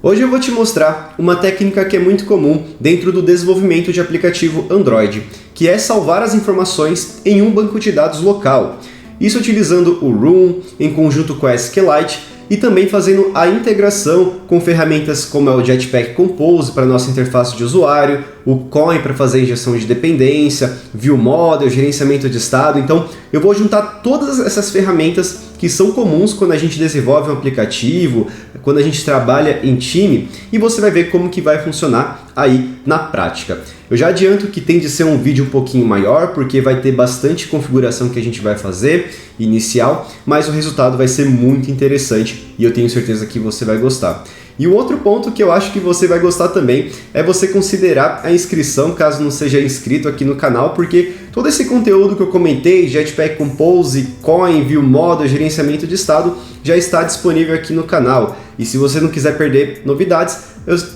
Hoje eu vou te mostrar uma técnica que é muito comum dentro do desenvolvimento de aplicativo Android, que é salvar as informações em um banco de dados local. Isso utilizando o Room em conjunto com a SQLite e também fazendo a integração com ferramentas como é o Jetpack Compose para nossa interface de usuário, o Coin para fazer injeção de dependência, View Model, gerenciamento de estado. Então eu vou juntar todas essas ferramentas que são comuns quando a gente desenvolve um aplicativo, quando a gente trabalha em time, e você vai ver como que vai funcionar aí na prática. Eu já adianto que tem de ser um vídeo um pouquinho maior, porque vai ter bastante configuração que a gente vai fazer inicial, mas o resultado vai ser muito interessante e eu tenho certeza que você vai gostar. E o outro ponto que eu acho que você vai gostar também é você considerar a inscrição, caso não seja inscrito aqui no canal, porque todo esse conteúdo que eu comentei, Jetpack Compose, Coin, View Model, gerenciamento de estado, já está disponível aqui no canal. E se você não quiser perder novidades,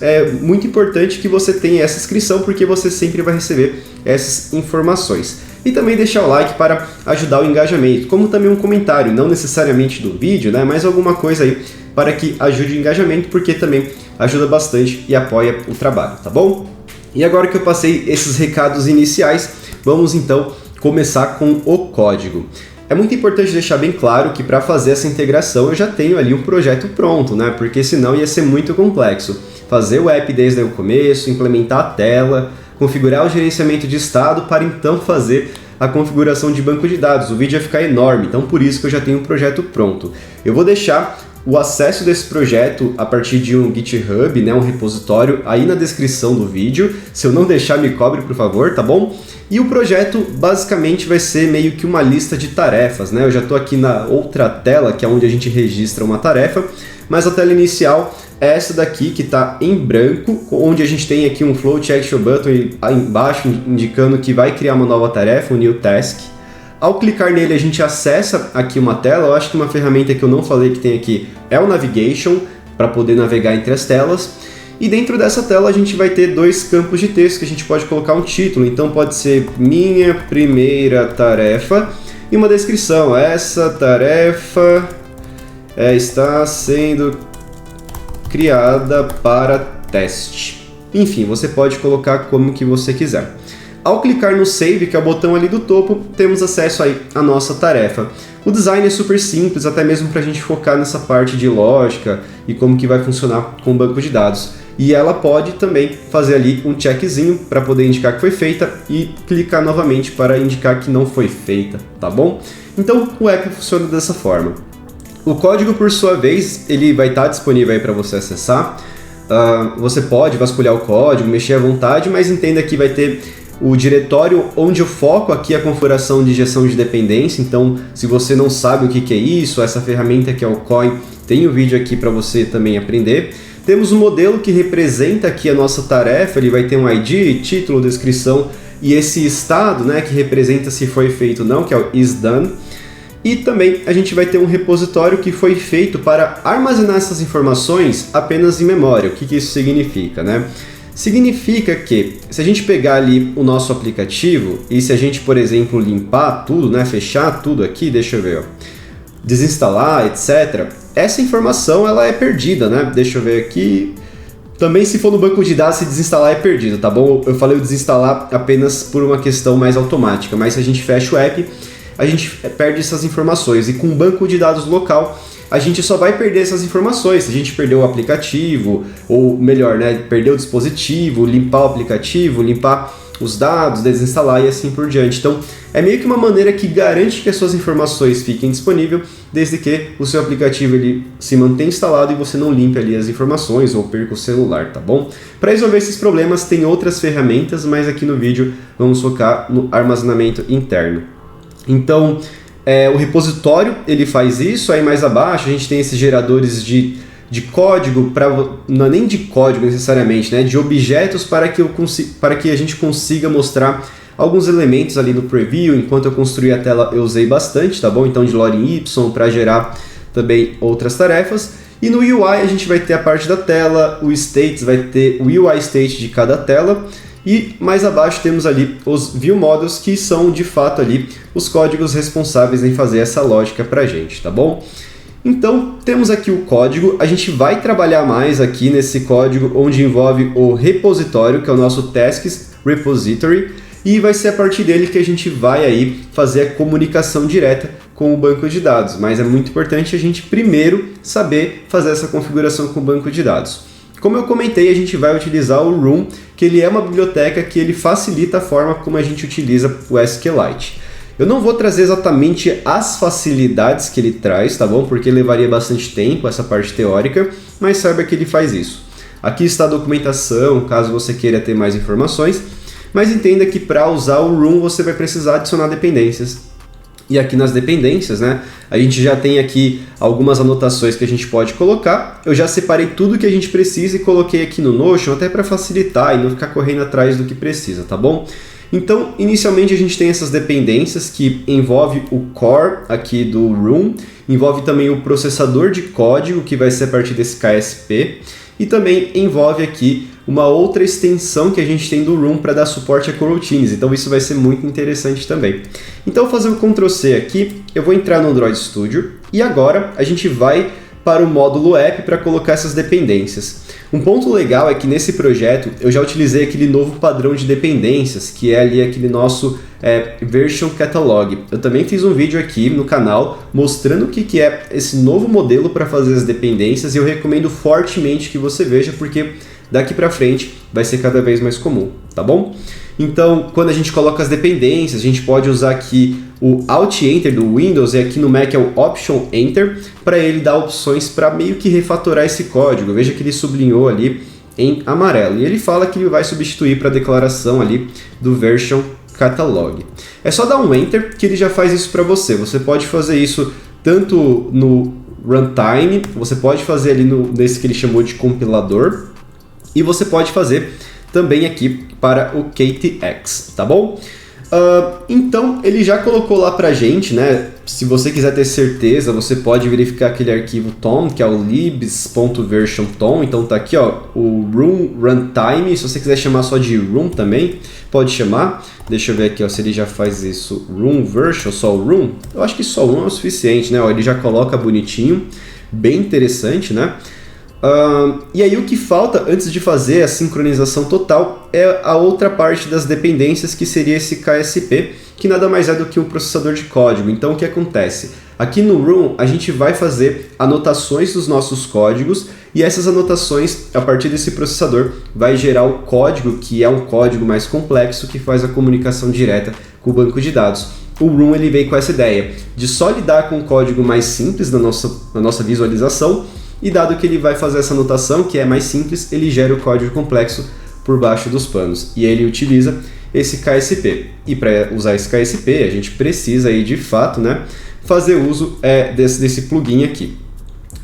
é muito importante que você tenha essa inscrição, porque você sempre vai receber essas informações. E também deixar o like para ajudar o engajamento, como também um comentário, não necessariamente do vídeo, né, mas alguma coisa aí para que ajude o engajamento, porque também ajuda bastante e apoia o trabalho, tá bom? E agora que eu passei esses recados iniciais, vamos então começar com o código. É muito importante deixar bem claro que para fazer essa integração eu já tenho ali um projeto pronto, né? Porque senão ia ser muito complexo. Fazer o app desde o começo, implementar a tela, configurar o gerenciamento de estado para então fazer a configuração de banco de dados. O vídeo ia ficar enorme, então por isso que eu já tenho um projeto pronto. Eu vou deixar o acesso desse projeto a partir de um GitHub, né, um repositório, aí na descrição do vídeo. Se eu não deixar, me cobre, por favor, tá bom? E o projeto basicamente vai ser meio que uma lista de tarefas, né? Eu já estou aqui na outra tela, que é onde a gente registra uma tarefa, mas a tela inicial é essa daqui, que está em branco, onde a gente tem aqui um Float Action Button aí embaixo indicando que vai criar uma nova tarefa, um New Task. Ao clicar nele, a gente acessa aqui uma tela. Eu acho que uma ferramenta que eu não falei que tem aqui é o Navigation, para poder navegar entre as telas. E dentro dessa tela a gente vai ter dois campos de texto que a gente pode colocar um título. Então pode ser minha primeira tarefa e uma descrição. Essa tarefa está sendo criada para teste. Enfim, você pode colocar como que você quiser. Ao clicar no Save, que é o botão ali do topo, temos acesso aí à nossa tarefa. O design é super simples, até mesmo para a gente focar nessa parte de lógica e como que vai funcionar com o banco de dados. E ela pode também fazer ali um checkzinho para poder indicar que foi feita e clicar novamente para indicar que não foi feita, tá bom? Então o app funciona dessa forma. O código, por sua vez, ele vai estar disponível aí para você acessar. Você pode vasculhar o código, mexer à vontade, mas entenda que vai ter o diretório onde eu foco aqui a configuração de injeção de dependência. Então, se você não sabe o que é isso, essa ferramenta que é o Coin, tem o vídeo aqui para você também aprender. Temos um modelo que representa aqui a nossa tarefa, ele vai ter um ID, título, descrição e esse estado, né, que representa se foi feito ou não, que é o isDone. E também a gente vai ter um repositório que foi feito para armazenar essas informações apenas em memória. O que isso significa, né? Significa que se a gente pegar ali o nosso aplicativo e se a gente, por exemplo, limpar tudo, né, fechar tudo aqui, deixa eu ver, ó, desinstalar, etc., essa informação ela é perdida, né? Deixa eu ver aqui. Também se for no banco de dados, se desinstalar é perdido, tá bom? Eu falei o desinstalar apenas por uma questão mais automática, mas se a gente fecha o app, a gente perde essas informações. E com um banco de dados local, a gente só vai perder essas informações. Se a gente perdeu o aplicativo, ou melhor, né, perder o dispositivo, limpar o aplicativo, limpar os dados, desinstalar e assim por diante. Então, é meio que uma maneira que garante que as suas informações fiquem disponíveis, desde que o seu aplicativo ele se mantenha instalado e você não limpe ali as informações ou perca o celular, tá bom? Para resolver esses problemas tem outras ferramentas, mas aqui no vídeo vamos focar no armazenamento interno. Então, o repositório ele faz isso, aí mais abaixo a gente tem esses geradores de código, não é nem de código necessariamente, né, de objetos para que a gente consiga mostrar alguns elementos ali no preview. Enquanto eu construí a tela eu usei bastante, tá bom? Então de lorem y para gerar também outras tarefas. E no UI a gente vai ter a parte da tela, o states vai ter o UI state de cada tela. E mais abaixo temos ali os View Models, que são de fato ali os códigos responsáveis em fazer essa lógica pra gente, tá bom? Então, temos aqui o código, a gente vai trabalhar mais aqui nesse código onde envolve o repositório, que é o nosso Tasks Repository, e vai ser a partir dele que a gente vai aí fazer a comunicação direta com o banco de dados, mas é muito importante a gente primeiro saber fazer essa configuração com o banco de dados. Como eu comentei, a gente vai utilizar o Room, que ele é uma biblioteca que ele facilita a forma como a gente utiliza o SQLite. Eu não vou trazer exatamente as facilidades que ele traz, tá bom? Porque levaria bastante tempo essa parte teórica, mas saiba que ele faz isso. Aqui está a documentação, caso você queira ter mais informações, mas entenda que para usar o Room você vai precisar adicionar dependências. E aqui nas dependências, né, a gente já tem aqui algumas anotações que a gente pode colocar. Eu já separei tudo que a gente precisa e coloquei aqui no Notion, até para facilitar e não ficar correndo atrás do que precisa, tá bom? Então, inicialmente a gente tem essas dependências que envolve o core aqui do Room, envolve também o processador de código, que vai ser a partir desse KSP, e também envolve aqui uma outra extensão que a gente tem do Room para dar suporte a coroutines, então isso vai ser muito interessante também. Então, vou fazer o Ctrl+C aqui, eu vou entrar no Android Studio, e agora a gente vai para o módulo app para colocar essas dependências. Um ponto legal é que nesse projeto eu já utilizei aquele novo padrão de dependências, que é ali aquele nosso Version Catalog. Eu também fiz um vídeo aqui no canal mostrando o que é esse novo modelo para fazer as dependências e eu recomendo fortemente que você veja, porque daqui para frente vai ser cada vez mais comum, tá bom? Então, quando a gente coloca as dependências, a gente pode usar aqui o Alt Enter do Windows, e aqui no Mac é o Option Enter, para ele dar opções para meio que refatorar esse código. Veja que ele sublinhou ali em amarelo. E ele fala que ele vai substituir para a declaração ali do Version Catalog. É só dar um Enter que ele já faz isso para você. Você pode fazer isso tanto no Runtime, você pode fazer ali nesse que ele chamou de compilador, e você pode fazer também aqui para o KTX, tá bom? Então, ele já colocou lá pra gente, né? Se você quiser ter certeza, você pode verificar aquele arquivo tom, que é o libs.version.tom. Então tá aqui, ó, o room runtime. Se você quiser chamar só de room também, pode chamar. Deixa eu ver aqui, ó, se ele já faz isso. Room version, só o room? Eu acho que só o room é o suficiente, né? Ó, ele já coloca bonitinho, bem interessante, né? E aí o que falta antes de fazer a sincronização total é a outra parte das dependências, que seria esse KSP, que nada mais é do que um processador de código. Então o que acontece? Aqui no Room a gente vai fazer anotações dos nossos códigos e essas anotações, a partir desse processador, vai gerar o código, que é um código mais complexo que faz a comunicação direta com o banco de dados. O Room ele veio com essa ideia de só lidar com o código mais simples na nossa visualização. E dado que ele vai fazer essa anotação, que é mais simples, ele gera o código complexo por baixo dos panos. E ele utiliza esse KSP. E para usar esse KSP, a gente precisa aí de fato, né, fazer uso desse plugin aqui.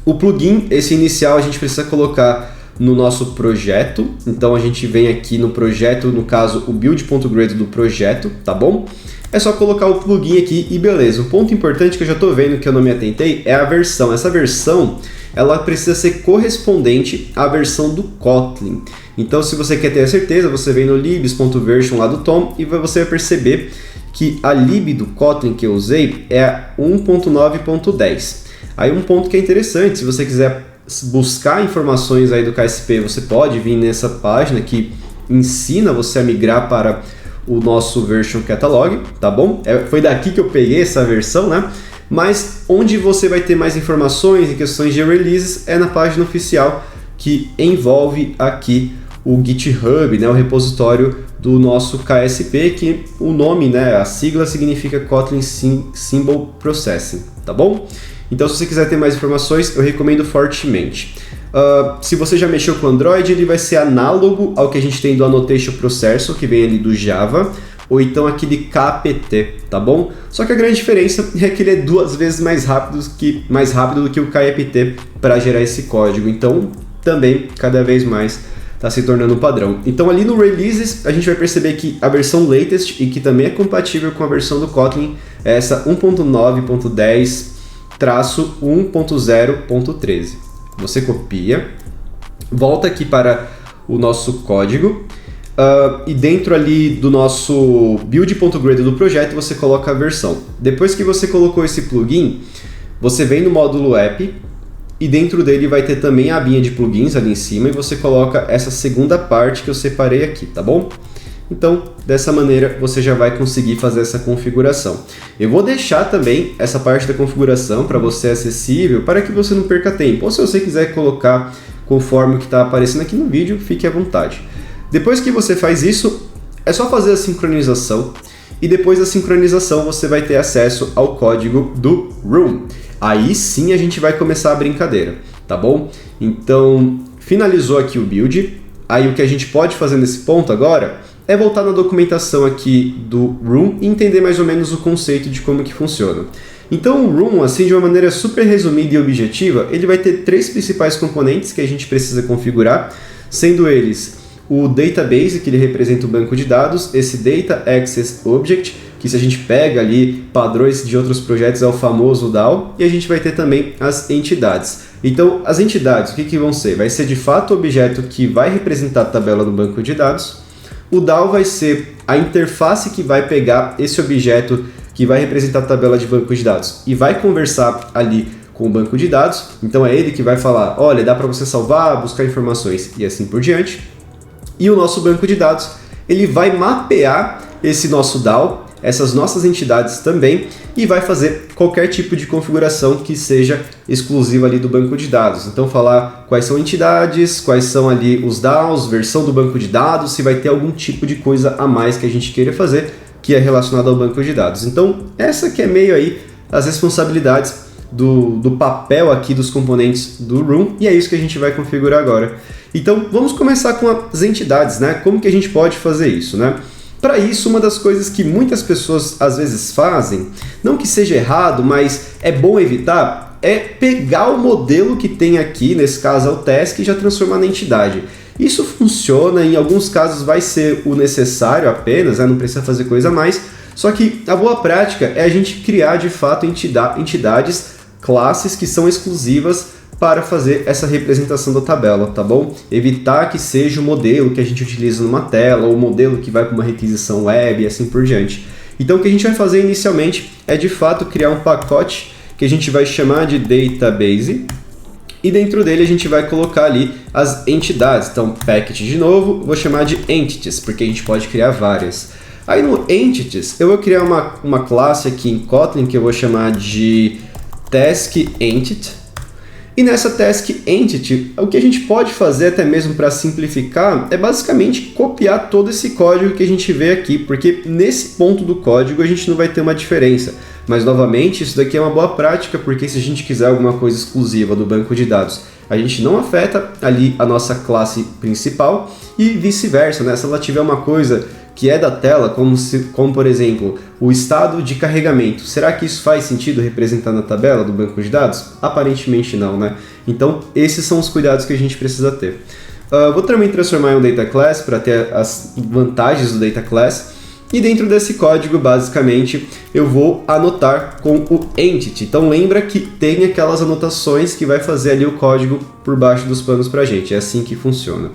O plugin, esse inicial, a gente precisa colocar no nosso projeto. Então a gente vem aqui no projeto, no caso o build.grid do projeto, tá bom? É só colocar o plugin aqui e beleza. Um ponto importante que eu já estou vendo que eu não me atentei é a versão. Essa versão, ela precisa ser correspondente à versão do Kotlin. Então, se você quer ter a certeza, você vem no libs.version lá do Tom e você vai perceber que a lib do Kotlin que eu usei é 1.9.10. Aí um ponto que é interessante, se você quiser buscar informações aí do KSP, você pode vir nessa página que ensina você a migrar para o nosso Version Catalog, tá bom? Foi daqui que eu peguei essa versão, né? Mas onde você vai ter mais informações em questões de releases é na página oficial, que envolve aqui o GitHub, né, o repositório do nosso KSP, que o nome, né, a sigla significa Kotlin Symbol Processing, tá bom? Então, se você quiser ter mais informações, eu recomendo fortemente. Se você já mexeu com o Android, ele vai ser análogo ao que a gente tem do Annotation Processor, que vem ali do Java, ou então aqui de KPT, tá bom? Só que a grande diferença é que ele é 2 vezes mais rápido do que o KPT para gerar esse código. Então, também, cada vez mais, está se tornando um padrão. Então, ali no Releases, a gente vai perceber que a versão latest, e que também é compatível com a versão do Kotlin, é essa 1.9.10-1.0.13. Você copia, volta aqui para o nosso código, e dentro ali do nosso build.grid do projeto você coloca a versão. Depois que você colocou esse plugin, você vem no módulo app e dentro dele vai ter também a abinha de plugins ali em cima e você coloca essa segunda parte que eu separei aqui, tá bom? Então, dessa maneira, você já vai conseguir fazer essa configuração. Eu vou deixar também essa parte da configuração para você acessível, para que você não perca tempo. Ou se você quiser colocar conforme o que está aparecendo aqui no vídeo, fique à vontade. Depois que você faz isso, é só fazer a sincronização. E depois da sincronização, você vai ter acesso ao código do Room. Aí sim a gente vai começar a brincadeira, tá bom? Então, finalizou aqui o build. Aí o que a gente pode fazer nesse ponto agora é voltar na documentação aqui do Room e entender mais ou menos o conceito de como que funciona. Então o Room, assim, de uma maneira super resumida e objetiva, ele vai ter 3 principais componentes que a gente precisa configurar, sendo eles o Database, que ele representa o banco de dados, esse Data Access Object, que se a gente pega ali padrões de outros projetos é o famoso DAO, e a gente vai ter também as entidades. Então as entidades, o que vão ser? Vai ser de fato o objeto que vai representar a tabela do banco de dados. O DAO vai ser a interface que vai pegar esse objeto que vai representar a tabela de banco de dados e vai conversar ali com o banco de dados. Então é ele que vai falar, olha, dá para você salvar, buscar informações e assim por diante. E o nosso banco de dados, ele vai mapear esse nosso DAO, essas nossas entidades também, e vai fazer qualquer tipo de configuração que seja exclusiva ali do banco de dados. Então falar quais são entidades, quais são ali os DAOs, versão do banco de dados, se vai ter algum tipo de coisa a mais que a gente queira fazer que é relacionado ao banco de dados. Então essa que é meio aí as responsabilidades do papel aqui dos componentes do Room, e é isso que a gente vai configurar agora. Então vamos começar com as entidades, né? Como que a gente pode fazer isso, né? Para isso, uma das coisas que muitas pessoas às vezes fazem, não que seja errado, mas é bom evitar, é pegar o modelo que tem aqui, nesse caso é o task, e já transformar na entidade. Isso funciona, em alguns casos vai ser o necessário apenas, né? Não precisa fazer coisa a mais, só que a boa prática é a gente criar de fato entidades, classes que são exclusivas para fazer essa representação da tabela, tá bom? Evitar que seja o modelo que a gente utiliza numa tela, ou o modelo que vai para uma requisição web e assim por diante. Então o que a gente vai fazer inicialmente é de fato criar um pacote que a gente vai chamar de Database, e dentro dele a gente vai colocar ali as entidades. Então package de novo, vou chamar de Entities, porque a gente pode criar várias. Aí no Entities eu vou criar uma classe aqui em Kotlin que eu vou chamar de Task Entity. E nessa Task Entity, o que a gente pode fazer até mesmo para simplificar é basicamente copiar todo esse código que a gente vê aqui, porque nesse ponto do código a gente não vai ter uma diferença. Mas novamente, isso daqui é uma boa prática, porque se a gente quiser alguma coisa exclusiva do banco de dados, a gente não afeta ali a nossa classe principal e vice-versa, né? Se ela tiver uma coisa que é da tela, como por exemplo, o estado de carregamento. Será que isso faz sentido representar na tabela do banco de dados? Aparentemente não, né? Então, esses são os cuidados que a gente precisa ter. Vou também transformar em um Data Class para ter as vantagens do Data Class. E dentro desse código, basicamente, eu vou anotar com o Entity. Então lembra que tem aquelas anotações que vai fazer ali o código por baixo dos panos para a gente. É assim que funciona.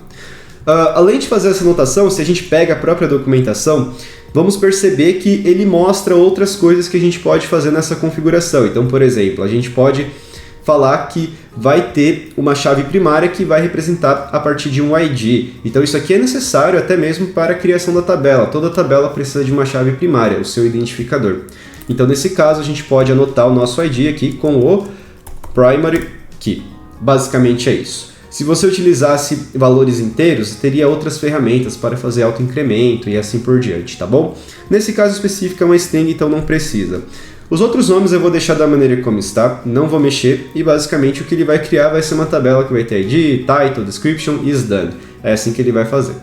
Além de fazer essa anotação, se a gente pega a própria documentação, vamos perceber que ele mostra outras coisas que a gente pode fazer nessa configuração. Então, por exemplo, a gente pode falar que vai ter uma chave primária que vai representar a partir de um ID. Então isso aqui é necessário até mesmo para a criação da tabela. Toda tabela precisa de uma chave primária, o seu identificador. Então nesse caso a gente pode anotar o nosso ID aqui com o primary key. Basicamente é isso. Se você utilizasse valores inteiros, teria outras ferramentas para fazer autoincremento e assim por diante, tá bom? Nesse caso específico é uma string, então não precisa. Os outros nomes eu vou deixar da maneira como está, não vou mexer, e basicamente o que ele vai criar vai ser uma tabela que vai ter ID, title, description e is done. É assim que ele vai fazer.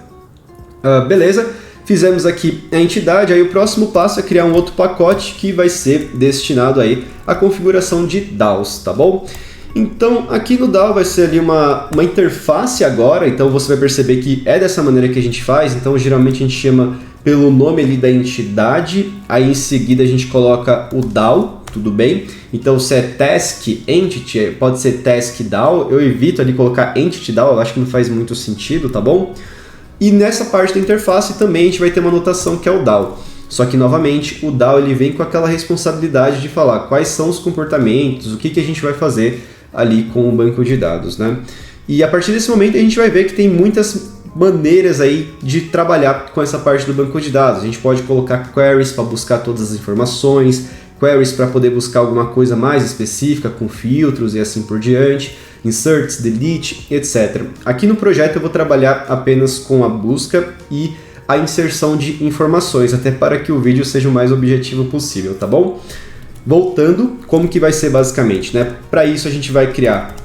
Beleza, fizemos aqui a entidade, aí o próximo passo é criar um outro pacote que vai ser destinado aí à configuração de DAOs, tá bom? Então aqui no DAO vai ser ali uma interface agora, então você vai perceber que é dessa maneira que a gente faz, então geralmente a gente chama pelo nome ali da entidade, aí em seguida a gente coloca o DAO, tudo bem? Então se é Task Entity, pode ser Task DAO, eu evito ali colocar Entity DAO, eu acho que não faz muito sentido, tá bom? E nessa parte da interface também a gente vai ter uma anotação que é o DAO. Só que, novamente, o DAO ele vem com aquela responsabilidade de falar quais são os comportamentos, o que a gente vai fazer ali com o banco de dados, né? E a partir desse momento a gente vai ver que tem muitas maneiras aí de trabalhar com essa parte do banco de dados. A gente pode colocar queries para buscar todas as informações, queries para poder buscar alguma coisa mais específica, com filtros e assim por diante, inserts, delete, etc. Aqui no projeto eu vou trabalhar apenas com a busca e a inserção de informações, até para que o vídeo seja o mais objetivo possível, tá bom? Voltando, como que vai ser basicamente, né? Para isso a gente vai criar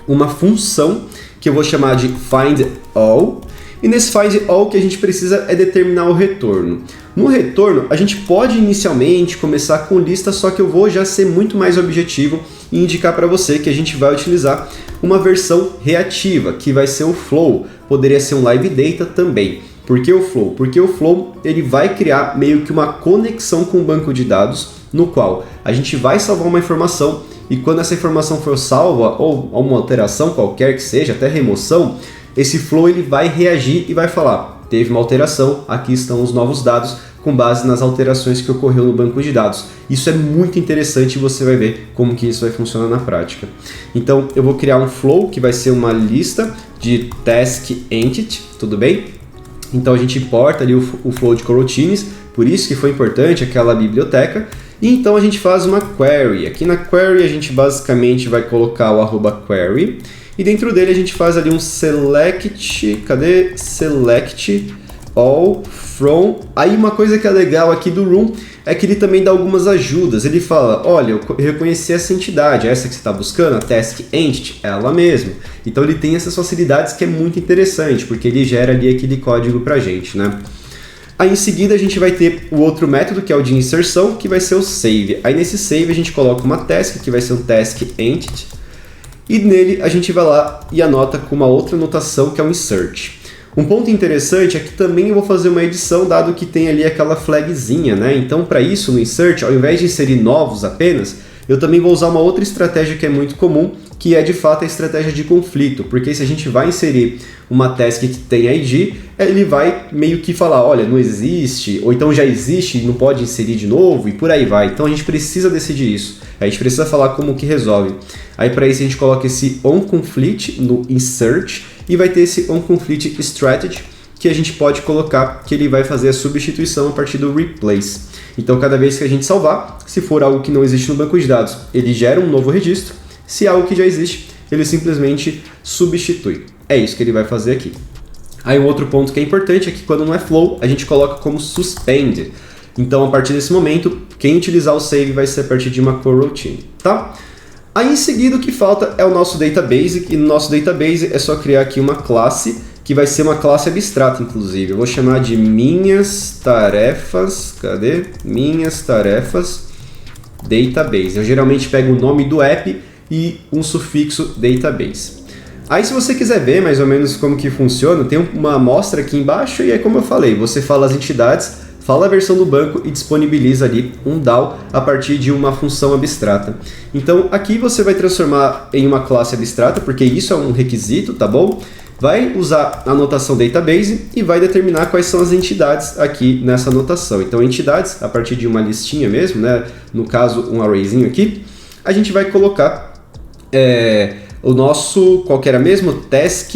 uma função que eu vou chamar de findAll, e nesse findAll que a gente precisa é determinar o retorno. No retorno, a gente pode inicialmente começar com lista, só que eu vou já ser muito mais objetivo e indicar para você que a gente vai utilizar uma versão reativa, que vai ser o Flow, poderia ser um Live Data também. Por que o Flow? Porque o Flow ele vai criar meio que uma conexão com o banco de dados, no qual a gente vai salvar uma informação e quando essa informação for salva ou uma alteração qualquer que seja, até remoção, esse Flow ele vai reagir e vai falar, teve uma alteração, aqui estão os novos dados com base nas alterações que ocorreu no banco de dados. Isso é muito interessante e você vai ver como que isso vai funcionar na prática. Então eu vou criar um Flow que vai ser uma lista de task entity, tudo bem? Então a gente importa ali o Flow de coroutines, por isso que foi importante aquela biblioteca. E então a gente faz uma query. Aqui na query a gente basicamente vai colocar o @query e dentro dele a gente faz ali um select, select all from. Aí uma coisa que é legal aqui do Room é que ele também dá algumas ajudas. Ele fala, olha, eu reconheci essa entidade, essa que você está buscando, a task entity, ela mesma. Então ele tem essas facilidades que é muito interessante, porque ele gera ali aquele código pra gente, né? Aí em seguida a gente vai ter o outro método, que é o de inserção, que vai ser o save. Aí nesse save a gente coloca uma task, que vai ser um task entity, e nele a gente vai lá e anota com uma outra notação, que é um insert. Um ponto interessante é que também eu vou fazer uma edição, dado que tem ali aquela flagzinha, né? Então para isso no insert, ao invés de inserir novos apenas, eu também vou usar uma outra estratégia que é muito comum, que é de fato a estratégia de conflito, porque se a gente vai inserir uma task que tem ID, ele vai meio que falar, olha, não existe, ou então já existe e não pode inserir de novo, e por aí vai. Então a gente precisa decidir isso, a gente precisa falar como que resolve. Aí para isso a gente coloca esse onConflict no insert, e vai ter esse onConflict strategy, que a gente pode colocar que ele vai fazer a substituição a partir do replace. Então cada vez que a gente salvar, se for algo que não existe no banco de dados, ele gera um novo registro. Se é algo que já existe, ele simplesmente substitui. É isso que ele vai fazer aqui. Aí um outro ponto que é importante é que quando não é flow, a gente coloca como suspend. Então a partir desse momento, quem utilizar o save vai ser a partir de uma coroutine, tá? Aí em seguida o que falta é o nosso database, e no nosso database é só criar aqui uma classe, que vai ser uma classe abstrata, inclusive. Eu vou chamar de minhas tarefas, Minhas tarefas database. Eu geralmente pego o nome do app e um sufixo database. Aí se você quiser ver mais ou menos como que funciona, tem uma amostra aqui embaixo e é como eu falei, você fala as entidades, fala a versão do banco e disponibiliza ali um DAO a partir de uma função abstrata. Então aqui você vai transformar em uma classe abstrata, porque isso é um requisito, tá bom? Vai usar a notação database e vai determinar quais são as entidades aqui nessa notação. Então entidades, a partir de uma listinha mesmo, né? No caso um arrayzinho aqui, a gente vai colocar o nosso, qual que era mesmo? Task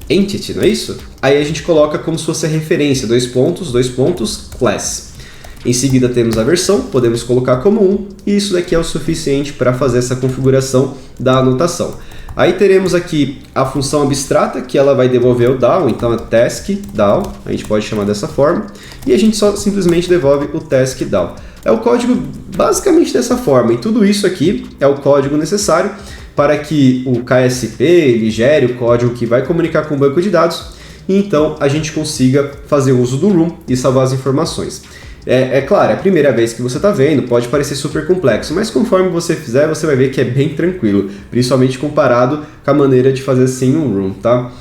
entity, não é isso? Aí a gente coloca como se fosse a referência, dois pontos, class. Em seguida temos a versão, podemos colocar como 1, e isso daqui é o suficiente para fazer essa configuração da anotação. Aí teremos aqui a função abstrata, que ela vai devolver o DAO, então a task DAO, a gente pode chamar dessa forma, e a gente só simplesmente devolve o task DAO. É o código basicamente dessa forma, e tudo isso aqui é o código necessário para que o KSP ele gere o código que vai comunicar com o banco de dados, e então a gente consiga fazer uso do Room e salvar as informações. É claro, é a primeira vez que você está vendo, pode parecer super complexo, mas conforme você fizer, você vai ver que é bem tranquilo, principalmente comparado com a maneira de fazer sem um Room, tá?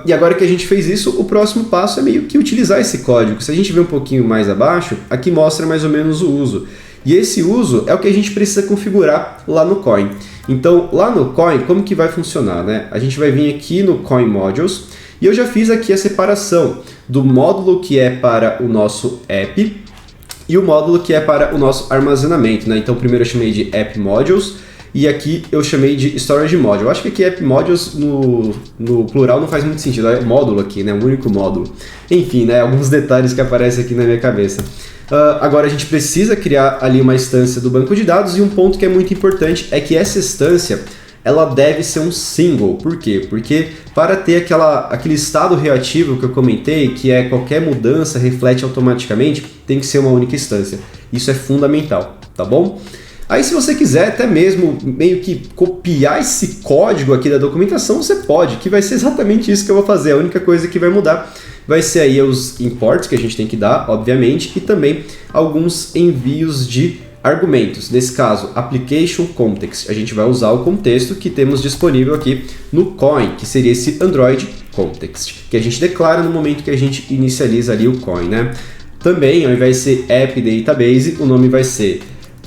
E agora que a gente fez isso, o próximo passo é meio que utilizar esse código. Se a gente ver um pouquinho mais abaixo, aqui mostra mais ou menos o uso. E esse uso é o que a gente precisa configurar lá no Coin. Então, lá no Coin, como que vai funcionar, né? A gente vai vir aqui no Coin Modules e eu já fiz aqui a separação do módulo que é para o nosso app e o módulo que é para o nosso armazenamento, né? Então, primeiro eu chamei de App Modules e aqui eu chamei de Storage Module. Eu acho que aqui App Modules no plural não faz muito sentido, é módulo aqui, né? Um único módulo. Enfim, né? Alguns detalhes que aparecem aqui na minha cabeça. Agora a gente precisa criar ali uma instância do banco de dados e um ponto que é muito importante é que essa instância ela deve ser um single. Por quê? Porque para ter aquele estado reativo que eu comentei, que é qualquer mudança reflete automaticamente, tem que ser uma única instância. Isso é fundamental, tá bom? Aí se você quiser até mesmo meio que copiar esse código aqui da documentação, você pode, que vai ser exatamente isso que eu vou fazer. A única coisa que vai mudar vai ser aí os imports que a gente tem que dar, obviamente, e também alguns envios de argumentos. Nesse caso, application context. A gente vai usar o contexto que temos disponível aqui no Coin, que seria esse Android context, que a gente declara no momento que a gente inicializa ali o Coin, né? Também, ao invés de ser app database, o nome vai ser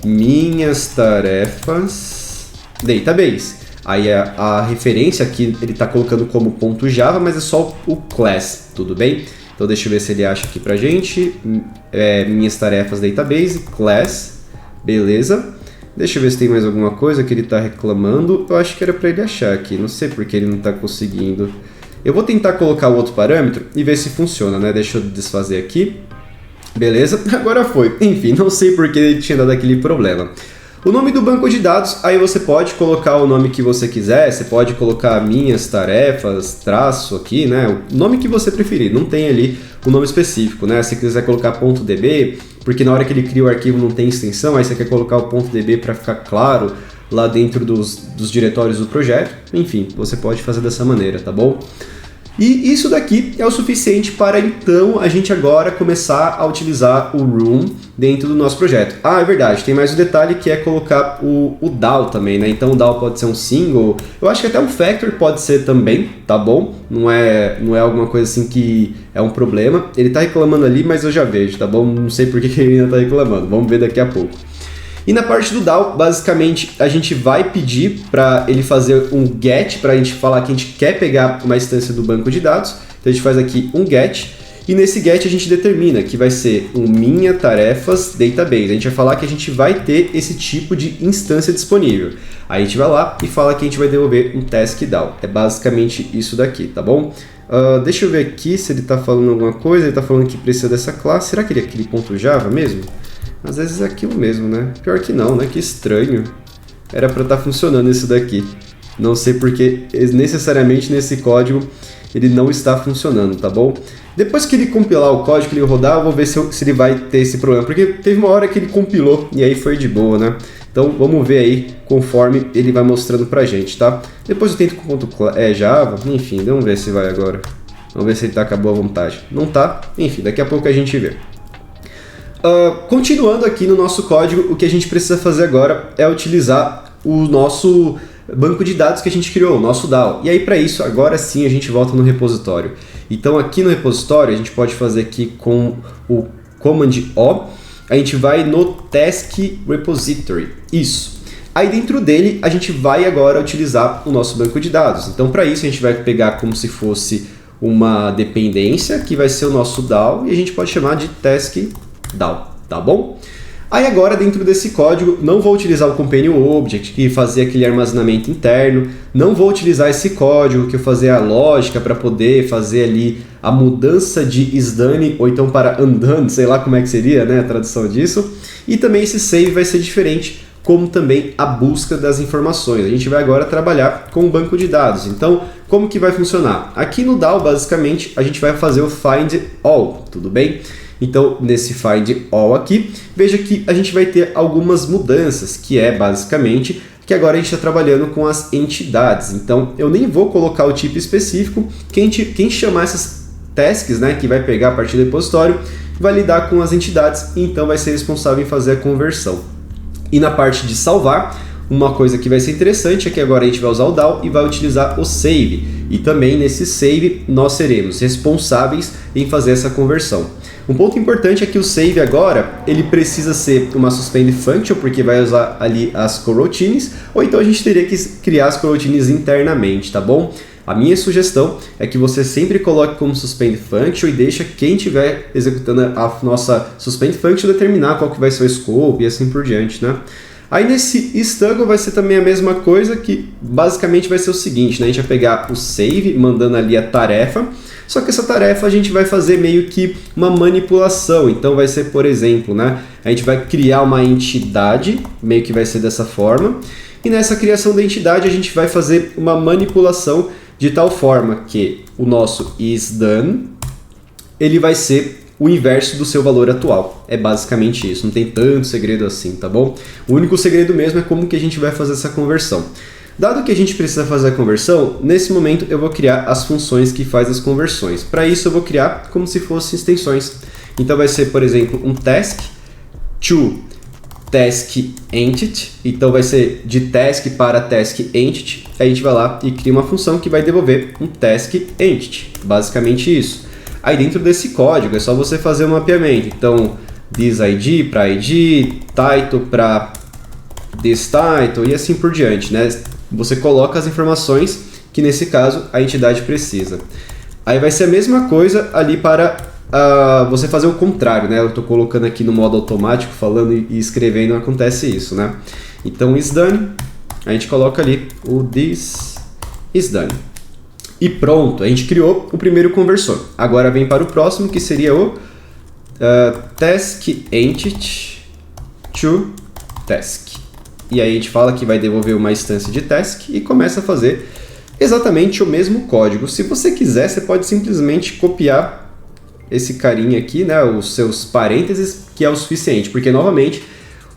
minhas tarefas database. Aí a referência aqui ele está colocando como .java, mas é só o class, tudo bem? Então deixa eu ver se ele acha aqui pra gente. Minhas tarefas database, class, beleza. Deixa eu ver se tem mais alguma coisa que ele está reclamando. Eu acho que era para ele achar aqui, não sei porque ele não está conseguindo. Eu vou tentar colocar o outro parâmetro e ver se funciona, né? Deixa eu desfazer aqui. Beleza, agora foi. Enfim, não sei porque ele tinha dado aquele problema. O nome do banco de dados, aí você pode colocar o nome que você quiser, você pode colocar minhas tarefas, traço aqui, né? O nome que você preferir, não tem ali o nome específico, né? Se quiser colocar .db, porque na hora que ele cria o arquivo não tem extensão, aí você quer colocar o .db para ficar claro lá dentro dos diretórios do projeto. Enfim, você pode fazer dessa maneira, tá bom? E isso daqui é o suficiente para então a gente agora começar a utilizar o Room dentro do nosso projeto. Ah, é verdade, tem mais um detalhe que é colocar o DAO também, né? Então o DAO pode ser um single, eu acho que até um factor pode ser também, tá bom? Não é alguma coisa assim que é um problema. Ele tá reclamando ali, mas eu já vejo, tá bom? Não sei por que ele ainda tá reclamando, vamos ver daqui a pouco. E na parte do DAO, basicamente, a gente vai pedir para ele fazer um GET, para a gente falar que a gente quer pegar uma instância do banco de dados. Então a gente faz aqui um GET, e nesse GET a gente determina que vai ser um minha tarefas database. A gente vai falar que a gente vai ter esse tipo de instância disponível. Aí a gente vai lá e fala que a gente vai devolver um task DAO. É basicamente isso daqui, tá bom? Deixa eu ver aqui se ele está falando alguma coisa. Ele está falando que precisa dessa classe. Será que ele é aquele .java mesmo? Às vezes é aquilo mesmo, né? Pior que não, né? Que estranho. Era para estar funcionando isso daqui. Não sei porque necessariamente nesse código ele não está funcionando, tá bom? Depois que ele compilar o código, que ele rodar, eu vou ver se ele vai ter esse problema. Porque teve uma hora que ele compilou e aí foi de boa, né? Então vamos ver aí conforme ele vai mostrando pra gente, tá? Depois eu tento com Java, enfim, vamos ver se vai agora. Vamos ver se ele tá com a boa vontade. Não tá? Enfim, daqui a pouco a gente vê. Continuando aqui no nosso código, o que a gente precisa fazer agora é utilizar o nosso banco de dados que a gente criou, o nosso DAO. E aí para isso, agora sim, a gente volta no repositório. Então aqui no repositório, a gente pode fazer aqui com o Command O, a gente vai no Task Repository, isso. Aí dentro dele, a gente vai agora utilizar o nosso banco de dados. Então para isso, a gente vai pegar como se fosse uma dependência, que vai ser o nosso DAO, e a gente pode chamar de Task DAO, tá bom? Aí agora dentro desse código não vou utilizar o Companion Object que fazia aquele armazenamento interno, não vou utilizar esse código que eu fazia a lógica para poder fazer ali a mudança de isdane ou então para andando, sei lá como é que seria, né, a tradução disso. E também esse save vai ser diferente, como também a busca das informações. A gente vai agora trabalhar com o banco de dados. Então, como que vai funcionar? Aqui no DAO, basicamente, a gente vai fazer o find all, tudo bem? Então, nesse find all aqui, veja que a gente vai ter algumas mudanças, que é basicamente que agora a gente está trabalhando com as entidades. Então, eu nem vou colocar o tipo específico, quem chamar essas tasks, né, que vai pegar a partir do repositório, vai lidar com as entidades, e então vai ser responsável em fazer a conversão. E na parte de salvar, uma coisa que vai ser interessante é que agora a gente vai usar o DAO e vai utilizar o save. E também nesse save nós seremos responsáveis em fazer essa conversão. Um ponto importante é que o save agora, ele precisa ser uma suspend function, porque vai usar ali as coroutines, ou então a gente teria que criar as coroutines internamente, tá bom? A minha sugestão é que você sempre coloque como suspend function e deixa quem estiver executando a nossa suspend function determinar qual que vai ser o scope e assim por diante, né? Aí nesse Stuggle vai ser também a mesma coisa, que basicamente vai ser o seguinte, né? A gente vai pegar o save, mandando ali a tarefa, só que essa tarefa a gente vai fazer meio que uma manipulação. Então vai ser, por exemplo, né? A gente vai criar uma entidade, meio que vai ser dessa forma, e nessa criação da entidade a gente vai fazer uma manipulação de tal forma que o nosso isDone, ele vai ser o inverso do seu valor atual. É basicamente isso, não tem tanto segredo assim, tá bom? O único segredo mesmo é como que a gente vai fazer essa conversão. Dado que a gente precisa fazer a conversão, nesse momento eu vou criar as funções que fazem as conversões. Para isso eu vou criar como se fossem extensões. Então vai ser, por exemplo, um task to task entity. Então vai ser de task para task entity. Aí a gente vai lá e cria uma função que vai devolver um task entity. Basicamente isso. Aí dentro desse código é só você fazer um mapeamento. Então, this ID para ID, title para this title e assim por diante, né? Você coloca as informações que nesse caso a entidade precisa. Aí vai ser a mesma coisa ali para você fazer o contrário, né? Eu estou colocando aqui no modo automático, falando e escrevendo, acontece isso, né? Então, isDone, a gente coloca ali o this isDone. E pronto, a gente criou o primeiro conversor. Agora vem para o próximo, que seria o task entity to task. E aí a gente fala que vai devolver uma instância de task e começa a fazer exatamente o mesmo código. Se você quiser, você pode simplesmente copiar esse carinha aqui, né, os seus parênteses, que é o suficiente, porque novamente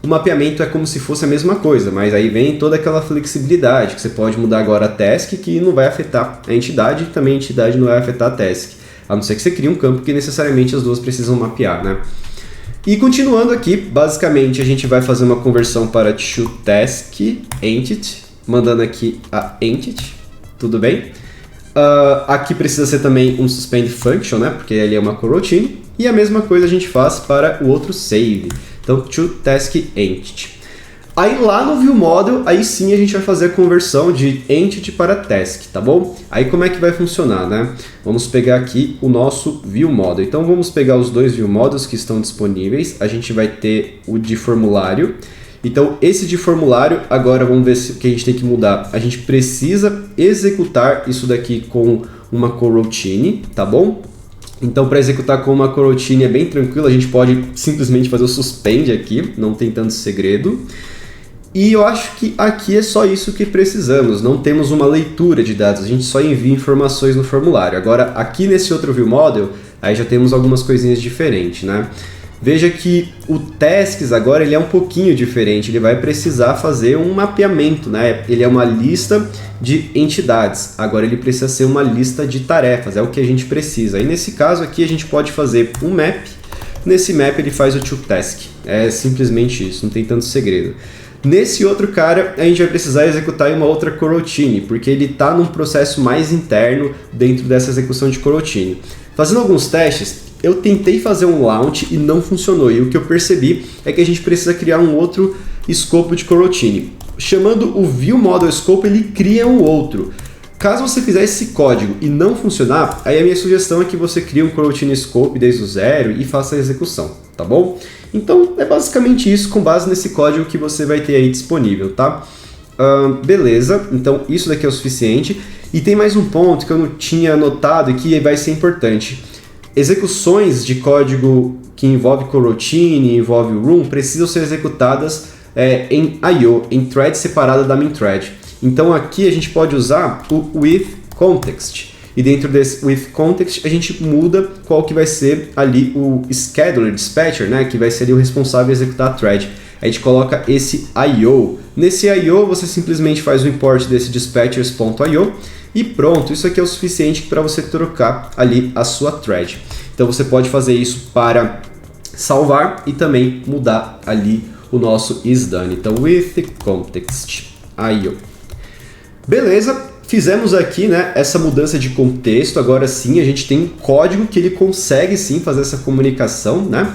o mapeamento é como se fosse a mesma coisa, mas aí vem toda aquela flexibilidade, que você pode mudar agora a task, que não vai afetar a entidade, e também a entidade não vai afetar a task, a não ser que você crie um campo que necessariamente as duas precisam mapear, né? E continuando aqui, basicamente a gente vai fazer uma conversão para toTaskEntity, mandando aqui a entity, tudo bem? Aqui precisa ser também um suspend function, né? Porque ali é uma coroutine, e a mesma coisa a gente faz para o outro save. Então, toTaskEntity. Aí lá no ViewModel, aí sim a gente vai fazer a conversão de entity para task, tá bom? Aí como é que vai funcionar, né? Vamos pegar aqui o nosso ViewModel. Então vamos pegar os dois ViewModels que estão disponíveis. A gente vai ter o de formulário. Então esse de formulário, agora vamos ver o que a gente tem que mudar. A gente precisa executar isso daqui com uma coroutine, tá bom? Então, para executar com uma coroutine é bem tranquilo, a gente pode simplesmente fazer o suspend aqui, não tem tanto segredo. E eu acho que aqui é só isso que precisamos, não temos uma leitura de dados, a gente só envia informações no formulário. Agora, aqui nesse outro ViewModel, aí já temos algumas coisinhas diferentes, né? Veja que o tasks agora ele é um pouquinho diferente, ele vai precisar fazer um mapeamento, né? Ele é uma lista de entidades, agora ele precisa ser uma lista de tarefas, é o que a gente precisa. E nesse caso aqui a gente pode fazer um map, nesse map ele faz o toTask, é simplesmente isso, não tem tanto segredo. Nesse outro cara, a gente vai precisar executar em uma outra coroutine, porque ele está num processo mais interno dentro dessa execução de coroutine. Fazendo alguns testes, eu tentei fazer um launch e não funcionou, e o que eu percebi é que a gente precisa criar um outro escopo de coroutine. Chamando o ViewModelScope, ele cria um outro. Caso você fizer esse código e não funcionar, aí a minha sugestão é que você crie um coroutine scope desde o zero e faça a execução, tá bom? Então é basicamente isso, com base nesse código que você vai ter aí disponível, tá? Beleza, então isso daqui é o suficiente. E tem mais um ponto que eu não tinha anotado e que vai ser importante. Execuções de código que envolve coroutine, envolve room, precisam ser executadas em I/O, em thread separada da main thread. Então aqui a gente pode usar o with context. E dentro desse with context a gente muda qual que vai ser ali o scheduler dispatcher, né, que vai ser ali o responsável por executar a thread. A gente coloca esse I/O. Nesse I/O você simplesmente faz o import desse dispatchers.io e pronto, isso aqui é o suficiente para você trocar ali a sua thread. Então você pode fazer isso para salvar e também mudar ali o nosso isDone. Então with context I/O. Beleza, fizemos aqui, né, essa mudança de contexto, agora sim a gente tem um código que ele consegue sim fazer essa comunicação, né?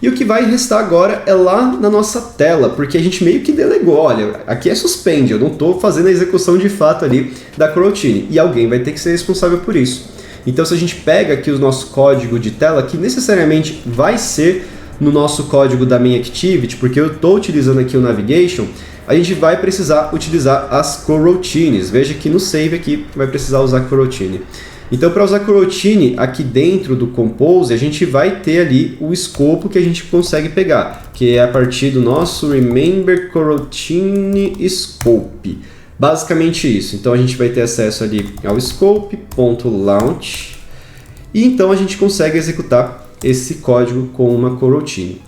E o que vai restar agora é lá na nossa tela, porque a gente meio que delegou, olha, aqui é suspende, eu não estou fazendo a execução de fato ali da coroutine, e alguém vai ter que ser responsável por isso. Então se a gente pega aqui o nosso código de tela, que necessariamente vai ser no nosso código da main activity, porque eu estou utilizando aqui o navigation, a gente vai precisar utilizar as coroutines. Veja que no save aqui vai precisar usar coroutine. Então, para usar coroutine aqui dentro do Compose, a gente vai ter ali o escopo que a gente consegue pegar, que é a partir do nosso Remember Coroutine Scope. Basicamente isso. Então, a gente vai ter acesso ali ao scope.launch e então a gente consegue executar esse código com uma coroutine.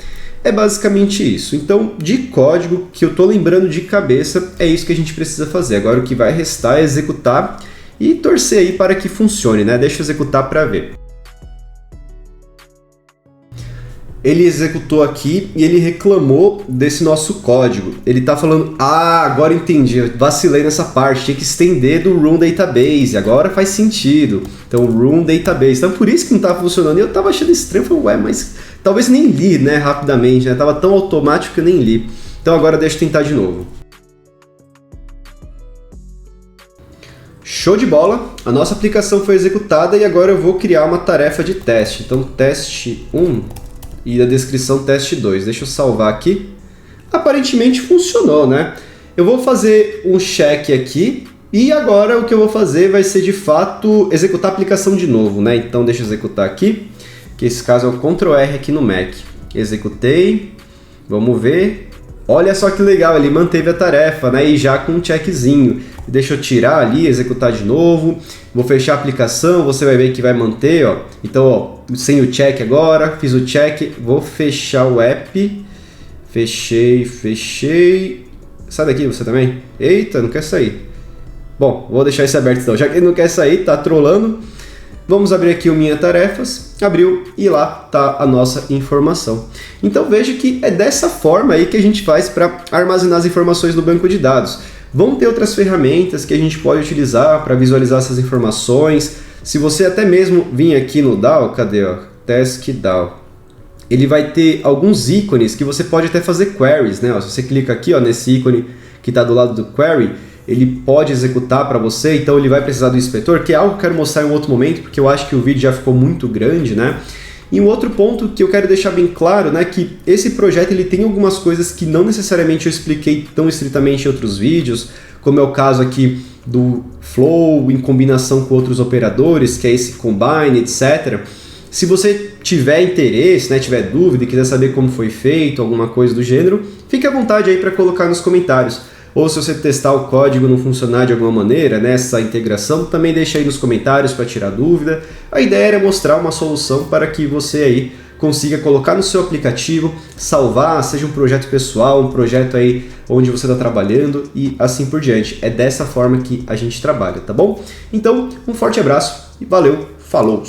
É basicamente isso. Então, de código que eu estou lembrando de cabeça, é isso que a gente precisa fazer. Agora, o que vai restar é executar e torcer aí para que funcione, né? Deixa eu executar para ver. Ele executou aqui e ele reclamou desse nosso código. Ele está falando, agora entendi, eu vacilei nessa parte, tinha que estender do Room Database, agora faz sentido. Então, Room Database. Então, por isso que não estava funcionando. E eu estava achando estranho, falei, ué, mas talvez nem li, né, rapidamente, né? Tava tão automático que eu nem li. Então, agora deixa eu tentar de novo. Show de bola! A nossa aplicação foi executada e agora eu vou criar uma tarefa de teste. Então, teste 1 e a descrição teste 2. Deixa eu salvar aqui. Aparentemente funcionou, né? Eu vou fazer um check aqui e agora o que eu vou fazer vai ser de fato executar a aplicação de novo, né? Então, deixa eu executar aqui, que esse caso é o Ctrl R aqui no Mac. Executei, vamos ver. Olha só que legal, ele manteve a tarefa, né? E já com um checkzinho. Deixa eu tirar ali, executar de novo. Vou fechar a aplicação, você vai ver que vai manter, ó. Então, ó, sem o check agora, fiz o check, vou fechar o app. Fechei. Sai daqui você também. Eita, não quer sair. Bom, vou deixar esse aberto então. Já que ele não quer sair, tá trolando. Vamos abrir aqui o Minha Tarefas, abriu e lá está a nossa informação. Então veja que é dessa forma aí que a gente faz para armazenar as informações no banco de dados. Vão ter outras ferramentas que a gente pode utilizar para visualizar essas informações. Se você até mesmo vir aqui no DAO, cadê? Ó, Task DAO. Ele vai ter alguns ícones que você pode até fazer queries, né? Ó, se você clica aqui ó, nesse ícone que está do lado do query, ele pode executar para você, então ele vai precisar do inspetor, que é algo que eu quero mostrar em um outro momento, porque eu acho que o vídeo já ficou muito grande, né? E um outro ponto que eu quero deixar bem claro, né, que esse projeto ele tem algumas coisas que não necessariamente eu expliquei tão estritamente em outros vídeos, como é o caso aqui do flow em combinação com outros operadores, que é esse combine, etc. Se você tiver interesse, né, tiver dúvida e quiser saber como foi feito, alguma coisa do gênero, fique à vontade aí para colocar nos comentários. Ou se você testar o código não funcionar de alguma maneira, nessa integração, também deixa aí nos comentários para tirar dúvida. A ideia era mostrar uma solução para que você aí consiga colocar no seu aplicativo, salvar, seja um projeto pessoal, um projeto aí onde você está trabalhando e assim por diante. É dessa forma que a gente trabalha, tá bom? Então, um forte abraço e valeu, falou!